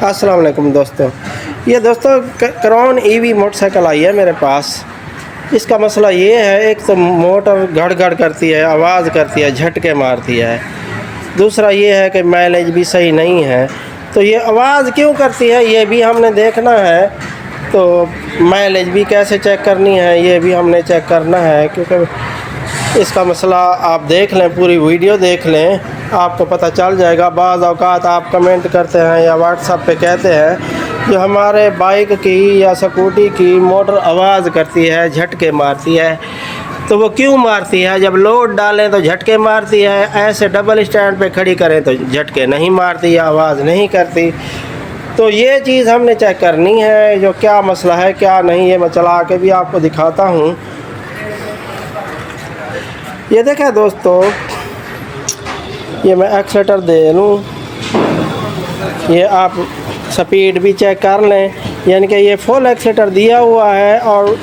अस्सलाम वालेकुम दोस्तों। ये दोस्तों क्रॉन ईवी मोटरसाइकिल आई है मेरे पास। इसका मसला ये है, एक तो मोटर गड़ गड़ करती है, आवाज़ करती है, झटके मारती है। दूसरा ये है कि माइलेज भी सही नहीं है। तो ये आवाज़ क्यों करती है ये भी हमने देखना है। तो माइलेज भी कैसे चेक करनी है ये भी हमने चेक करना है, क्योंकि इसका मसला आप देख लें, पूरी वीडियो देख लें, आपको पता चल जाएगा। बाज़ औक़ात आप कमेंट करते हैं या व्हाट्सएप पे कहते हैं जो हमारे बाइक की या स्कूटी की मोटर आवाज़ करती है, झटके मारती है। तो वो क्यों मारती है? जब लोड डालें तो झटके मारती है, ऐसे डबल स्टैंड पे खड़ी करें तो झटके नहीं मारती या आवाज़ नहीं करती। तो ये चीज़ हमने चेक करनी है, जो क्या मसला है क्या नहीं। ये मैं चला के भी आपको दिखाता हूँ। ये देखें दोस्तों, ये मैं एक्सीलेटर दे लूँ, ये आप स्पीड भी चेक कर लें, यानी कि ये फुल एक्सीलेटर दिया हुआ है और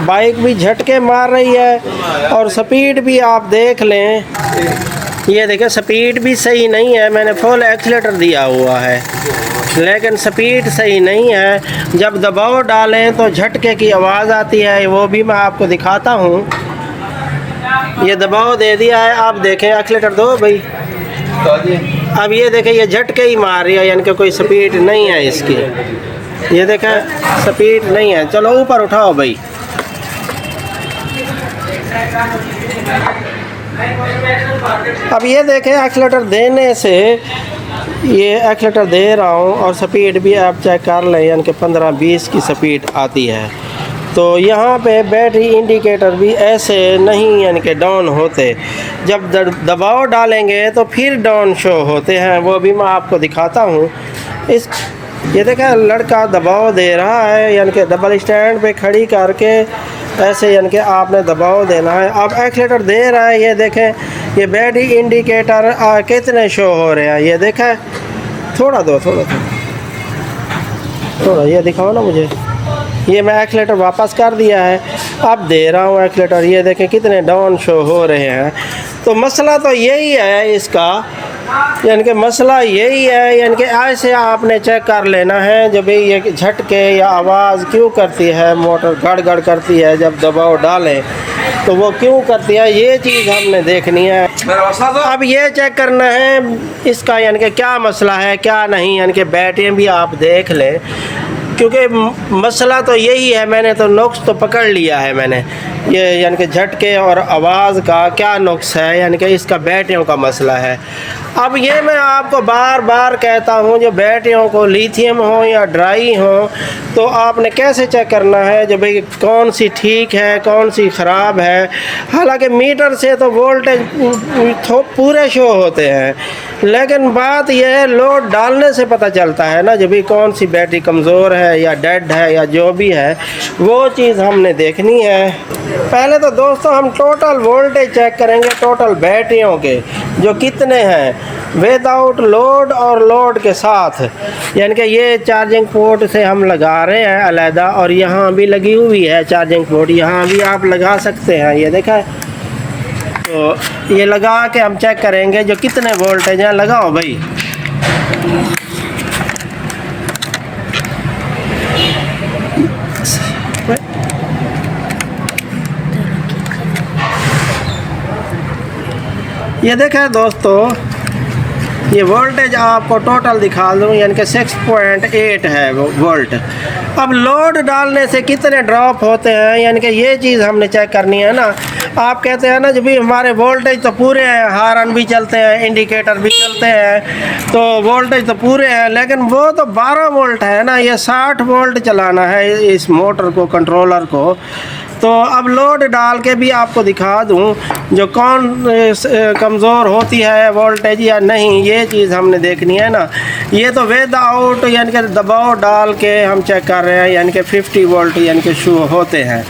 बाइक भी झटके मार रही है और स्पीड भी आप देख लें। ये देखें स्पीड भी सही नहीं है, मैंने फुल एक्सीलेटर दिया हुआ है लेकिन स्पीड सही नहीं है। जब दबाव डालें तो झटके की आवाज़ आती है, वो भी मैं आपको दिखाता हूँ। ये दबाव दे दिया है, आप देखें एक्सीलेटर दो भाई। अब ये देखें ये झटके ही मार रही है, यानी कि कोई स्पीड नहीं है इसकी। ये देखें स्पीड नहीं है। चलो ऊपर उठाओ भाई। अब ये देखें एक्सीलेटर देने से, ये एक्सीलेटर दे रहा हूँ और स्पीड भी आप चेक कर लें, यानी कि 15-20 की स्पीड आती है। तो यहाँ पे बैटरी इंडिकेटर भी ऐसे नहीं, यानी कि डाउन होते। जब दबाव डालेंगे तो फिर डाउन शो होते हैं, वो भी मैं आपको दिखाता हूँ। ये देखें लड़का दबाव दे रहा है, यानी कि डबल स्टैंड पे खड़ी करके ऐसे, यानी कि आपने दबाव देना है। अब एक्सीलेटर दे रहा है, ये देखें ये बैटरी इंडिकेटर कितने शो हो रहे हैं। ये देखें, थोड़ा दो, थोड़ा ये दिखाओ ना मुझे। ये मैं एक्सीलेटर वापस कर दिया है, अब दे रहा हूँ एक्सीलेटर। ये देखें कितने डाउन शो हो रहे हैं। तो मसला तो यही है इसका, यानी कि मसला यही है, यानी कि ऐसे आपने चेक कर लेना है जब ये झटके या आवाज़ क्यों करती है, मोटर गड़ गड़ करती है जब दबाव डालें तो वो क्यों करती है, ये चीज़ हमने देखनी है। अब ये चेक करना है इसका, यानी कि क्या मसला है क्या नहीं, यानी कि बैटरी भी आप देख लें, क्योंकि मसला तो यही है। मैंने तो नुक्स तो पकड़ लिया है मैंने, ये यानी कि झटके और आवाज़ का क्या नुक्स है, यानी कि इसका बैटरियों का मसला है। अब ये मैं आपको बार बार कहता हूँ, जो बैटरियों को लिथियम हो या ड्राई हो, तो आपने कैसे चेक करना है जो भाई कौन सी ठीक है कौन सी ख़राब है। हालांकि मीटर से तो वोल्टेज पूरे शो होते हैं, लेकिन बात यह है लोड डालने से पता चलता है ना, जो भी कौन सी बैटरी कमज़ोर है या डेड है या जो भी है, वो चीज़ हमने देखनी है। पहले तो दोस्तों हम टोटल वोल्टेज चेक करेंगे, टोटल बैटरियों के जो कितने हैं विदाउट लोड और लोड के साथ। यानी कि ये चार्जिंग पोर्ट से हम लगा रहे हैं अलहदा, और यहाँ भी लगी हुई है चार्जिंग पोर्ट, यहाँ भी आप लगा सकते हैं। ये देखा है, तो ये लगा के हम चेक करेंगे जो कितने वोल्टेज हैं। लगाओ भाई। ये देखें दोस्तों, ये वोल्टेज आपको टोटल दिखा दूँ, यानी कि 6.8 है वोल्ट। अब लोड डालने से कितने ड्रॉप होते हैं, यानी कि ये चीज़ हमने चेक करनी है ना। आप कहते हैं ना जब भी हमारे वोल्टेज तो पूरे हैं, हारन भी चलते हैं, इंडिकेटर भी चलते हैं, तो वोल्टेज तो पूरे हैं, लेकिन वो तो 12 वोल्ट है ना, ये 60 वोल्ट चलाना है इस मोटर को, कंट्रोलर को। तो अब लोड डाल के भी आपको दिखा दूं जो कौन कमज़ोर होती है वोल्टेज या नहीं, ये चीज़ हमने देखनी है ना। ये तो विदाउट, यानी कि दबाव डाल के हम चेक कर रहे हैं, यानी कि 50 वोल्ट यानी कि शो होते हैं।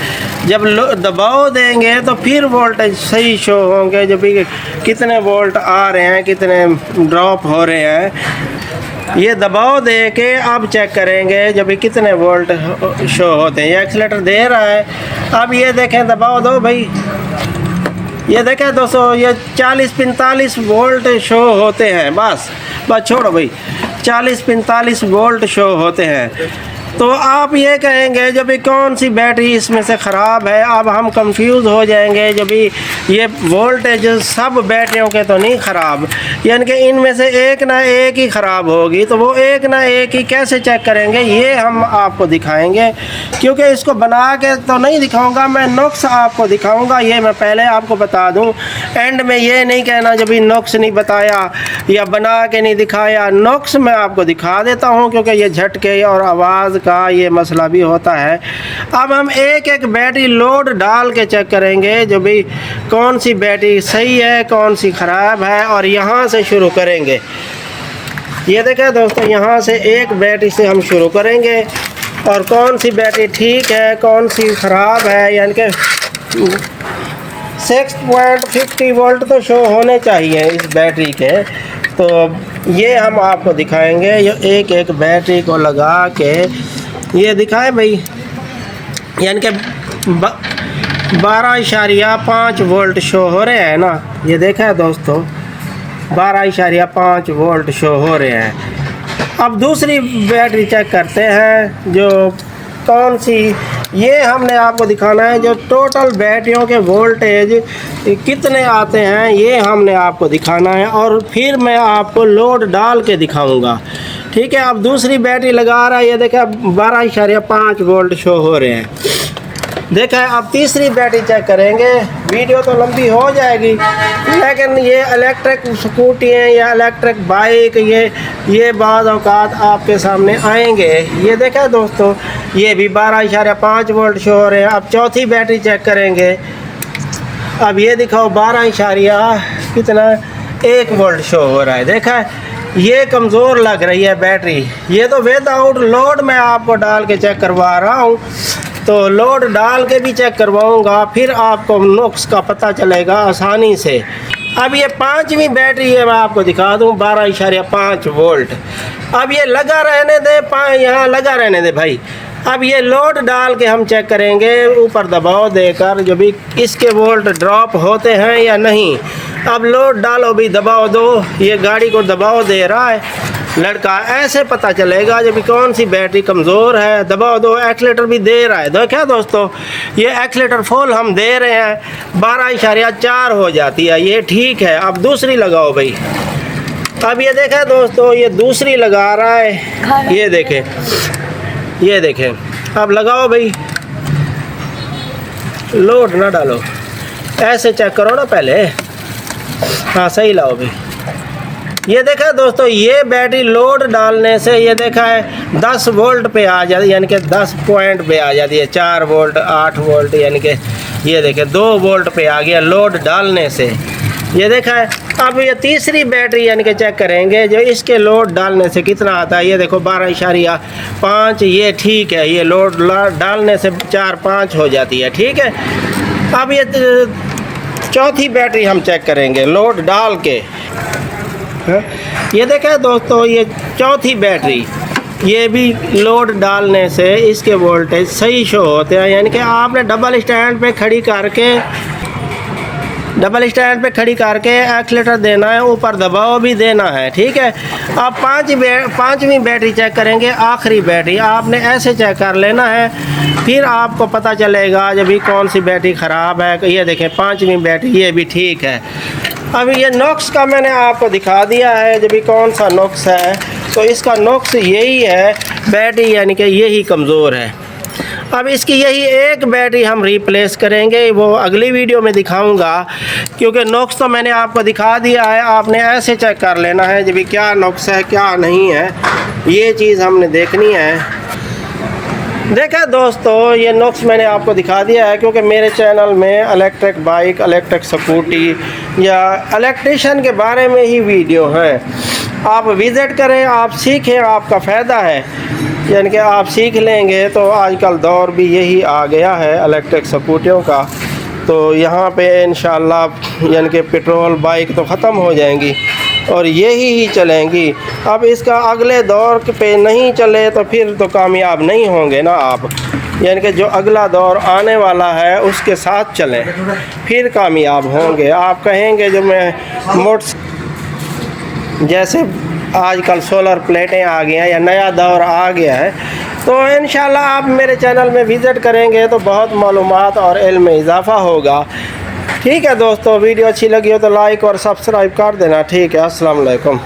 जब दबाव देंगे तो फिर वोल्टेज सही शो होंगे, जो भी कितने वोल्ट आ रहे हैं कितने ड्रॉप हो रहे हैं। ये दबाव दे के अब चेक करेंगे जब भी कितने वोल्ट शो होते हैं। ये एक्सीलेटर दे रहा है, अब ये देखें दबाव दो भाई। ये देखें दोस्तों, ये 40-45 वोल्ट शो होते हैं। बस छोड़ो भाई। 40-45 वोल्ट शो होते हैं। तो आप ये कहेंगे जब भी कौन सी बैटरी इसमें से ख़राब है, अब हम कंफ्यूज हो जाएंगे जब भी ये वोल्टेज सब बैटरियों के तो नहीं ख़राब, यानी कि इनमें से एक ना एक ही ख़राब होगी। तो वो एक ना एक ही कैसे चेक करेंगे ये हम आपको दिखाएंगे, क्योंकि इसको बना के तो नहीं दिखाऊंगा, मैं नुक्स आपको दिखाऊंगा। ये मैं पहले आपको बता दूं, एंड में ये नहीं कहना जब भी नुक्स नहीं बताया या बना के नहीं दिखाया, नुक्स मैं आपको दिखा देता हूँ, क्योंकि ये झटके और आवाज़ का ये मसला भी होता है। अब हम एक एक बैटरी लोड डाल के चेक करेंगे जो भी कौन सी बैटरी सही है कौन सी ख़राब है, और यहाँ से शुरू करेंगे। ये देखें दोस्तों, यहाँ से एक बैटरी से हम शुरू करेंगे और कौन सी बैटरी ठीक है कौन सी ख़राब है, यानी कि 6.50 वोल्ट तो शो होने चाहिए इस बैटरी के। तो ये हम आपको दिखाएंगे, ये एक एक बैटरी को लगा के ये दिखाए भाई, यानी कि 12.5 वोल्ट शो हो रहे हैं ना। ये देखा है दोस्तों, 12.5 वोल्ट शो हो रहे हैं। अब दूसरी बैटरी चेक करते हैं जो कौन सी, ये हमने आपको दिखाना है जो टोटल बैटरियों के वोल्टेज कितने आते हैं ये हमने आपको दिखाना है, और फिर मैं आपको लोड डाल के दिखाऊंगा। ठीक है, अब दूसरी बैटरी लगा रहा है, ये देखा 12.5 वोल्ट शो हो रहे हैं। देखा है, अब तीसरी बैटरी चेक करेंगे। वीडियो तो लंबी हो जाएगी, लेकिन ये इलेक्ट्रिक स्कूटी हैं या इलेक्ट्रिक बाइक, ये बाद औकात आपके सामने आएंगे। ये देखा दोस्तों, ये भी 12.5 वोल्ट शो हो रहे हैं। अब चौथी बैटरी चेक करेंगे। अब ये दिखाओ 1 वोल्ट शो हो रहा है। देखा है, ये कमज़ोर लग रही है बैटरी। ये तो विदाउट लोड मैं आपको डाल के चेक करवा रहा हूँ, तो लोड डाल के भी चेक करवाऊँगा, फिर आपको नुक्स का पता चलेगा आसानी से। अब ये 5वीं बैटरी है, मैं आपको दिखा दूँ 12.5 वोल्ट। अब ये लगा रहने दे, यहाँ लगा रहने दे भाई। अब ये लोड डाल के हम चेक करेंगे ऊपर दबाव देकर जो भी इसके वोल्ट ड्रॉप होते हैं या नहीं। अब लोड डालो भी, दबाव दो, ये गाड़ी को दबाव दे रहा है लड़का, ऐसे पता चलेगा जब भी कौन सी बैटरी कमज़ोर है। दबाव दो, एक्सीलेटर भी दे रहा है। देखा दोस्तों, ये एक्सीलेटर फुल हम दे रहे हैं, 12.4 हो जाती है, ये ठीक है। अब दूसरी लगाओ भाई। अब ये देखा दोस्तों, ये दूसरी लगा रहा है, ये देखें, ये देखें। अब लगाओ भाई, लोड ना डालो, ऐसे चेक करो ना पहले। हाँ सही लाओ भाई। ये देखा दोस्तों, ये बैटरी लोड डालने से ये देखा है 10 वोल्ट पे आ जाती है, यानी कि 10 पॉइंट पे आ जाती है। 4 वोल्ट 8 वोल्ट, यानी कि ये देखें 2 वोल्ट पे आ गया लोड डालने से। ये देखा है। अब ये तीसरी बैटरी यानी कि चेक करेंगे जो इसके लोड डालने से कितना आता है। ये देखो 12.5, ये ठीक है, ये लोड डालने से 4-5 हो जाती है, ठीक है। अब ये चौथी बैटरी हम चेक करेंगे लोड डाल के। ये देखें दोस्तों, ये चौथी बैटरी, ये भी लोड डालने से इसके वोल्टेज सही शो होते हैं। यानी कि आपने डबल स्टैंड पे खड़ी करके एक्सीलेटर देना है, ऊपर दबाव भी देना है, ठीक है। अब पांचवी बैटरी चेक करेंगे, आखिरी बैटरी आपने ऐसे चेक कर लेना है, फिर आपको पता चलेगा जब भी कौन सी बैटरी ख़राब है। ये देखें 5वीं बैटरी, ये भी ठीक है। अब ये नुक्स का मैंने आपको दिखा दिया है जब भी कौन सा नुक्स है। तो इसका नुक्स यही है, बैटरी यानी कि यही कमज़ोर है। अब इसकी यही एक बैटरी हम रिप्लेस करेंगे, वो अगली वीडियो में दिखाऊंगा, क्योंकि नुक्स तो मैंने आपको दिखा दिया है। आपने ऐसे चेक कर लेना है जब भी क्या नुक्स है क्या नहीं है, ये चीज़ हमने देखनी है। देखा दोस्तों, ये नुक्स मैंने आपको दिखा दिया है, क्योंकि मेरे चैनल में इलेक्ट्रिक बाइक, इलेक्ट्रिक स्कूटी या इलेक्ट्रिशियन के बारे में ही वीडियो हैं। आप विज़िट करें, आप सीखें, आपका फ़ायदा है। यानी कि आप सीख लेंगे तो आजकल दौर भी यही आ गया है इलेक्ट्रिक स्कूटियों का। तो यहाँ पे इंशाल्लाह यानी कि पेट्रोल बाइक तो ख़त्म हो जाएंगी और यही ही चलेंगी। अब इसका अगले दौर पे नहीं चले तो फिर तो कामयाब नहीं होंगे ना आप। यानी कि जो अगला दौर आने वाला है उसके साथ चलें, फिर कामयाब होंगे। आप कहेंगे जो मैं जैसे आजकल सोलर प्लेटें आ गई हैं या नया दौर आ गया है। तो इंशाल्लाह आप मेरे चैनल में विज़िट करेंगे तो बहुत मालूमात और इल्म में इजाफ़ा होगा। ठीक है दोस्तों, वीडियो अच्छी लगी हो तो लाइक और सब्सक्राइब कर देना। ठीक है, अस्सलाम वालेकुम।